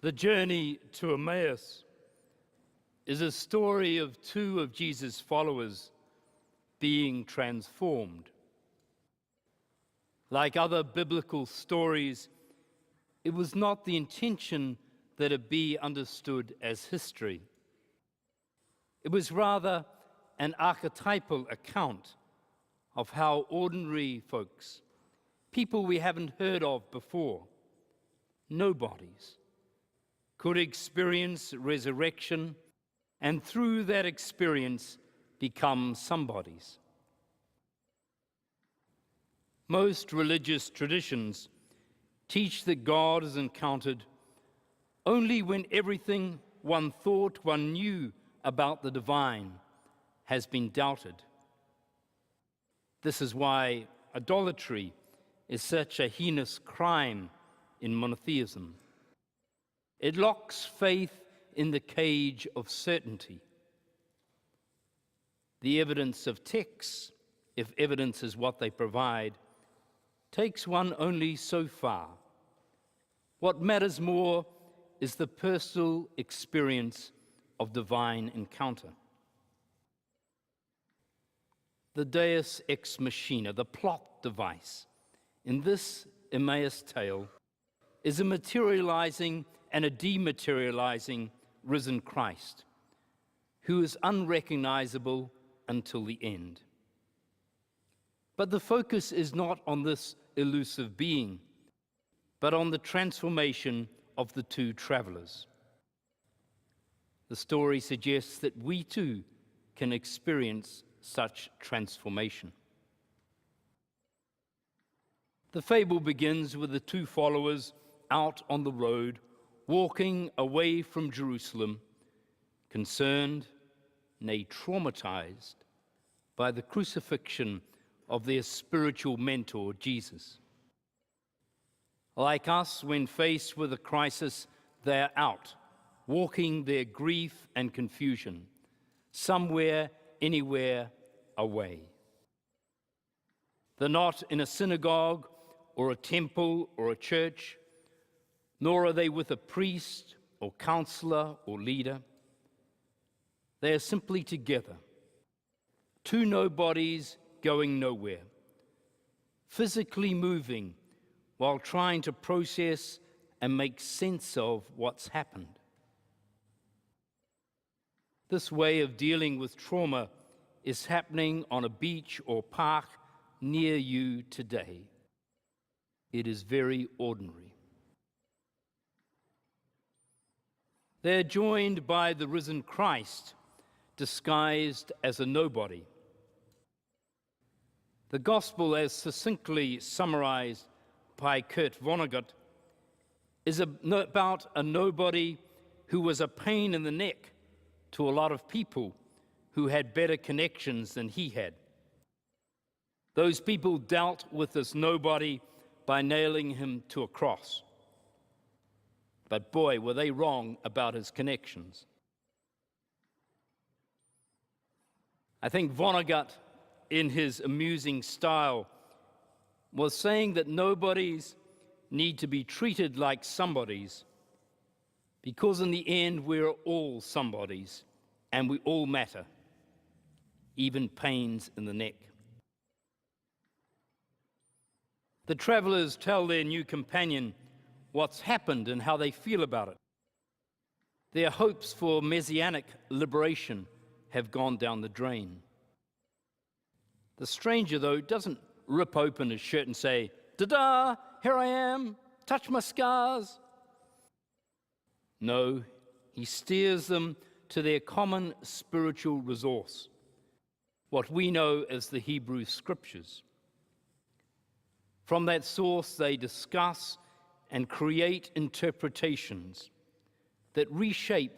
The journey to Emmaus is a story of two of Jesus' followers being transformed. Like other biblical stories, it was not the intention that it be understood as history. It was rather an archetypal account of how ordinary folks, people we haven't heard of before, nobodies, could experience resurrection and through that experience become somebodies. Most religious traditions teach that God is encountered only when everything one thought one knew about the divine has been doubted. This is why idolatry is such a heinous crime in monotheism. It locks faith in the cage of certainty. The evidence of texts, if evidence is what they provide, takes one only so far. What matters more is the personal experience of divine encounter. The deus ex machina, the plot device, in this Emmaus tale is a materializing and a dematerializing risen Christ, who is unrecognizable until the end. But the focus is not on this elusive being, but on the transformation of the two travelers. The story suggests that we too can experience such transformation. The fable begins with the two followers out on the road, walking away from Jerusalem, concerned, nay, traumatized by the crucifixion of their spiritual mentor, Jesus. Like us, when faced with a crisis, they're out, walking their grief and confusion, somewhere, anywhere, away. They're not in a synagogue or a temple or a church, nor are they with a priest or counselor or leader. They are simply together, two nobodies going nowhere, physically moving while trying to process and make sense of what's happened. This way of dealing with trauma is happening on a beach or park near you today. It is very ordinary. They're joined by the risen Christ, disguised as a nobody. The gospel, as succinctly summarized by Kurt Vonnegut, is about a nobody who was a pain in the neck to a lot of people who had better connections than he had. Those people dealt with this nobody by nailing him to a cross. But boy, were they wrong about his connections. I think Vonnegut, in his amusing style, was saying that nobodies need to be treated like somebodies, because in the end we're all somebodies and we all matter, even pains in the neck. The travelers tell their new companion what's happened and how they feel about it. Their hopes for messianic liberation have gone down the drain. The stranger, though, doesn't rip open his shirt and say, "Ta-da, here I am, touch my scars." No, he steers them to their common spiritual resource, what we know as the Hebrew Scriptures. From that source, they discuss and create interpretations that reshape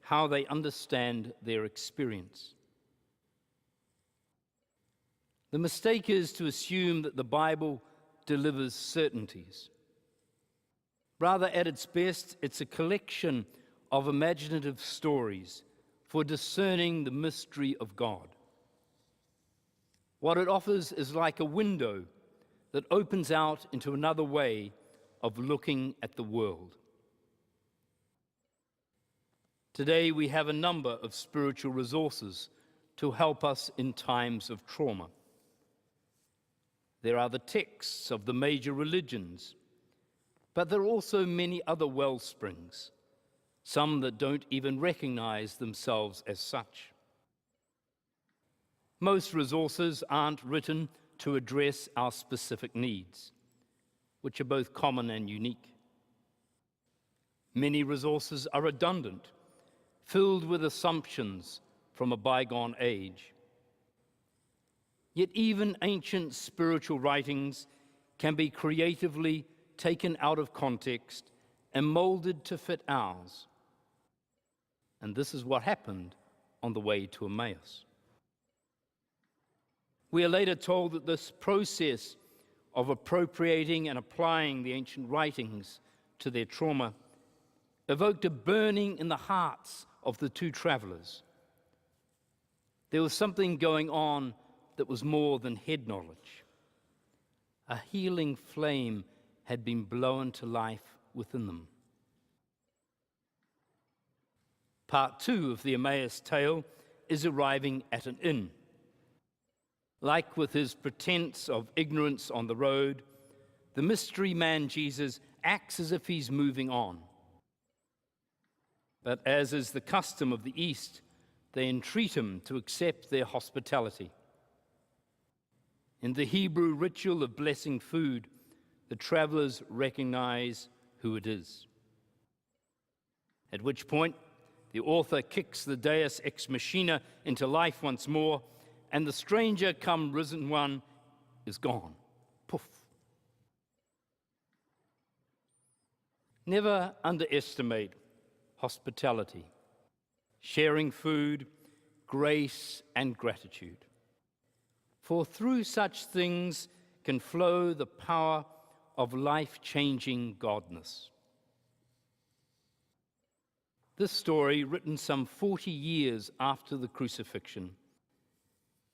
how they understand their experience. The mistake is to assume that the Bible delivers certainties. Rather, at its best, it's a collection of imaginative stories for discerning the mystery of God. What it offers is like a window that opens out into another way of looking at the world. Today we have a number of spiritual resources to help us in times of trauma. There are the texts of the major religions, but there are also many other wellsprings, some that don't even recognize themselves as such. Most resources aren't written to address our specific needs, which are both common and unique. Many resources are redundant, filled with assumptions from a bygone age. Yet even ancient spiritual writings can be creatively taken out of context and molded to fit ours. And this is what happened on the way to Emmaus. We are later told that this process of appropriating and applying the ancient writings to their trauma evoked a burning in the hearts of the two travelers. There was something going on that was more than head knowledge. A healing flame had been blown to life within them. Part 2 of the Emmaus tale is arriving at an inn. Like with his pretense of ignorance on the road, the mystery man Jesus acts as if he's moving on. But as is the custom of the East, they entreat him to accept their hospitality. In the Hebrew ritual of blessing food, the travelers recognize who it is. At which point, the author kicks the deus ex machina into life once more, and the stranger come risen one is gone. Poof. Never underestimate hospitality, sharing food, grace, and gratitude. For through such things can flow the power of life-changing godness. This story, written some 40 years after the crucifixion,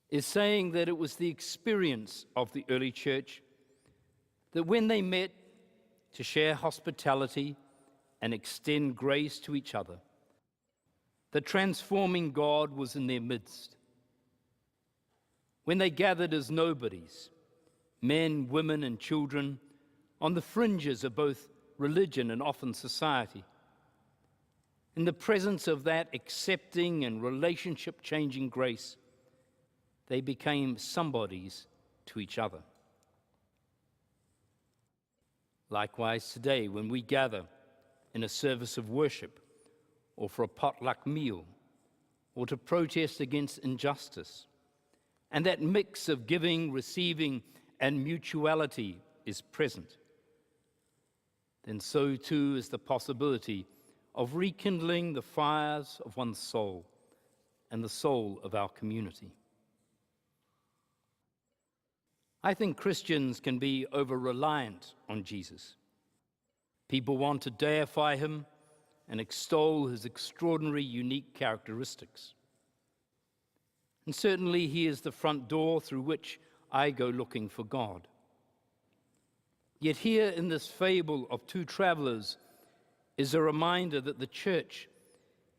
is saying that it was the experience of the early church that when they met to share hospitality and extend grace to each other, the transforming God was in their midst. When they gathered as nobodies, men, women, and children, on the fringes of both religion and often society, in the presence of that accepting and relationship-changing grace, they became somebodies to each other. Likewise today, when we gather in a service of worship, or for a potluck meal, or to protest against injustice, and that mix of giving, receiving, and mutuality is present, then so too is the possibility of rekindling the fires of one's soul and the soul of our community. I think Christians can be over-reliant on Jesus. People want to deify him and extol his extraordinary, unique characteristics. And certainly he is the front door through which I go looking for God. Yet here in this fable of two travelers is a reminder that the church,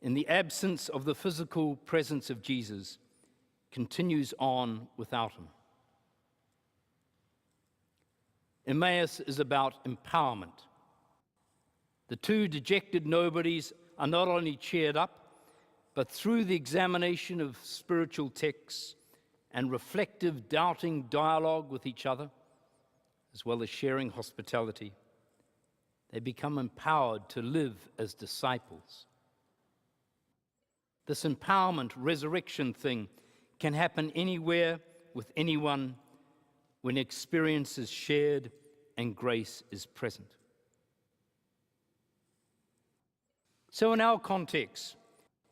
in the absence of the physical presence of Jesus, continues on without him. Emmaus is about empowerment. The two dejected nobodies are not only cheered up, but through the examination of spiritual texts and reflective, doubting dialogue with each other, as well as sharing hospitality, they become empowered to live as disciples. This empowerment, resurrection thing can happen anywhere with anyone when experience is shared and grace is present. So in our context,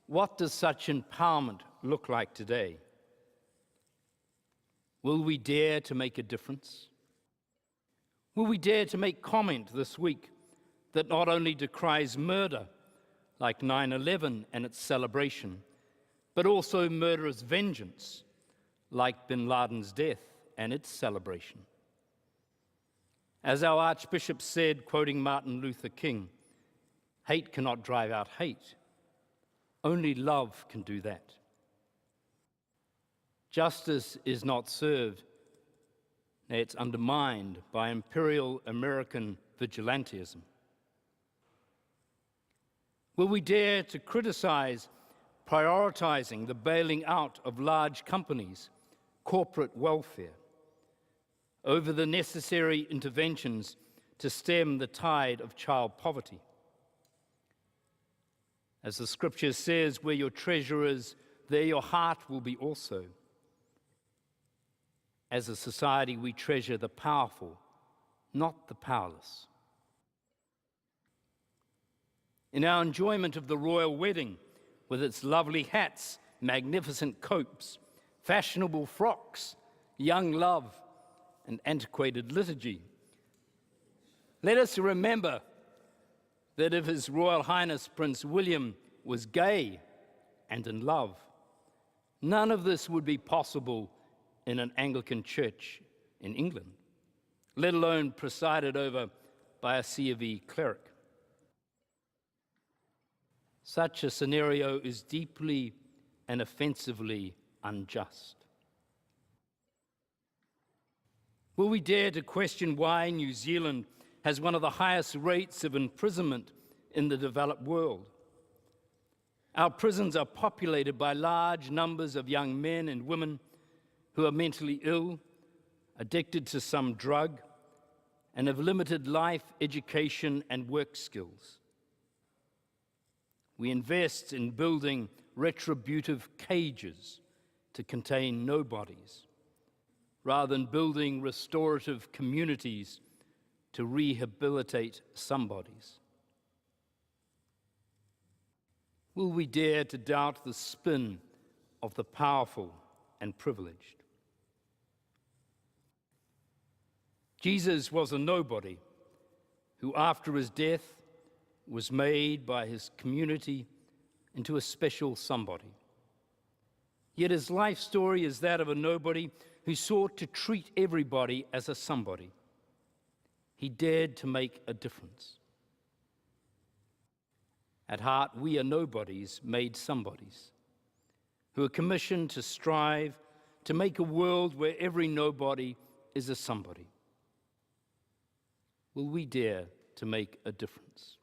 what does such empowerment look like today? Will we dare to make a difference? Will we dare to make comment this week that not only decries murder, like 9/11 and its celebration, but also murderous vengeance, like bin Laden's death and its celebration? As our Archbishop said, quoting Martin Luther King, hate cannot drive out hate, Only love can do that. Justice is not served, it's undermined by imperial American vigilantism. Will we dare to criticize prioritizing the bailing out of large companies, corporate welfare, over the necessary interventions to stem the tide of child poverty? As the scripture says, where your treasure is, there your heart will be also. As a society, we treasure the powerful, not the powerless. In our enjoyment of the royal wedding, with its lovely hats, magnificent copes, fashionable frocks, young love, and antiquated liturgy, let us remember that if His Royal Highness Prince William was gay and in love, none of this would be possible in an Anglican church in England, let alone presided over by a C of E cleric. Such a scenario is deeply and offensively unjust. Will we dare to question why New Zealand has one of the highest rates of imprisonment in the developed world? Our prisons are populated by large numbers of young men and women who are mentally ill, addicted to some drug, and have limited life, education, and work skills. We invest in building retributive cages to contain nobodies, rather than building restorative communities to rehabilitate somebodies. Will we dare to doubt the spin of the powerful and privileged? Jesus was a nobody who, after his death, was made by his community into a special somebody. Yet his life story is that of a nobody who sought to treat everybody as a somebody. He dared to make a difference. At heart, we are nobodies made somebodies, who are commissioned to strive to make a world where every nobody is a somebody. Will we dare to make a difference?